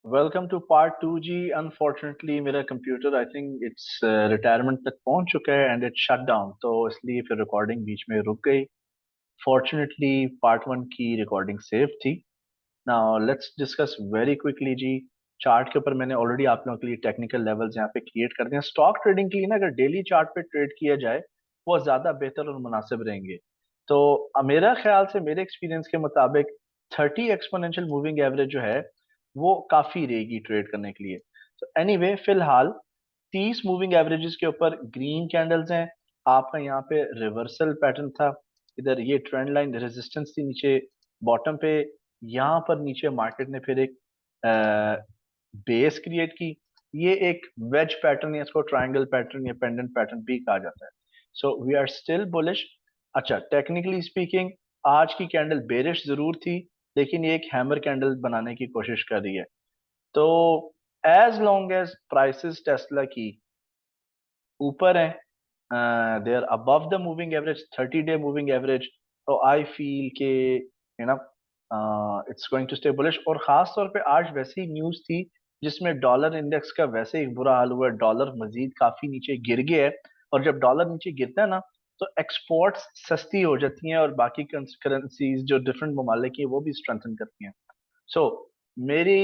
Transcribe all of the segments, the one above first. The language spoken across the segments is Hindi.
Welcome to part 2 ji. Unfortunately मेरा computer I think it's retirement तक पहुंच चुका है एंड इट शट डाउन, तो इसलिए फिर रिकॉर्डिंग बीच में रुक गई। फॉर्चुनेटली पार्ट 1 की रिकॉर्डिंग सेव थी। Now let's discuss very quickly जी। चार्ट के ऊपर मैंने ऑलरेडी आप लोगों के लिए टेक्निकल लेवल्स यहाँ पे क्रिएट कर दिए हैं। स्टॉक ट्रेडिंग के लिए ना अगर डेली चार्ट पे ट्रेड किया जाए वो ज़्यादा बेहतर और मुनासिब रहेंगे। तो मेरा ख्याल से मेरे एक्सपीरियंस के मुताबिक 30 एक्सपोनेंशियल मूविंग एवरेज जो है वो काफ़ी रहेगी ट्रेड करने के लिए। तो एनीवे फिलहाल 30 मूविंग एवरेजेस के ऊपर ग्रीन कैंडल्स हैं। आपका यहाँ पे रिवर्सल पैटर्न था, इधर ये ट्रेंड लाइन रेजिस्टेंस थी नीचे बॉटम पे। यहाँ पर नीचे मार्केट ने फिर एक बेस क्रिएट की। ये एक वेज पैटर्न या इसको ट्रायंगल पैटर्न या पेंडेंट पैटर्न भी कहा जाता है। So we are still bullish. अच्छा, टेक्निकली स्पीकिंग आज की कैंडल बेरिश जरूर थी, लेकिन ये एक हैमर कैंडल बनाने की कोशिश कर रही है। तो as long as prices Tesla की ऊपर है, they are above the moving average 30-day moving average, तो आई फील के you know it's going to stay bullish. और खास तौर पे आज वैसी न्यूज थी जिसमें डॉलर इंडेक्स का वैसे ही बुरा हाल हुआ है। डॉलर मजीद काफी नीचे गिर गया है, और जब डॉलर नीचे गिरता है ना तो एक्सपोर्ट्स सस्ती हो जाती हैं और बाकी करेंसीज जो डिफरेंट ममालिक की वो भी स्ट्रेंथन करती हैं। सो मेरी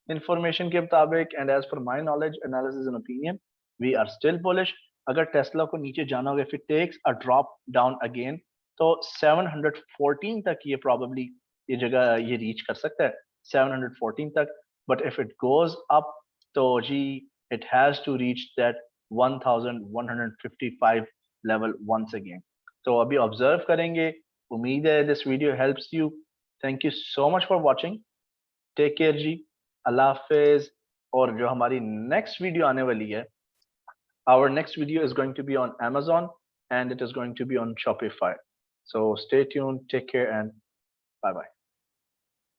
इंफॉर्मेशन के मुताबिक and as per my knowledge analysis and opinion we are still bullish. अगर टेस्ला को नीचे जाना होगा, if it takes a drop down again, तो 714 तक ये प्रॉब्लली ये जगह ये रीच कर सकता है, 714 तक। But if it goes up तो जी it has to reach that 1155 level once again. तो अभी ऑब्जर्व करेंगे। उम्मीद है this video helps you. Thank you so much for watching. Take care जी। अल्लाह हाफिज। और जो हमारी नेक्स्ट वीडियो आने वाली है, our next video is going to be on Amazon and it is going to be on Shopify. So stay tuned, take care, and bye bye.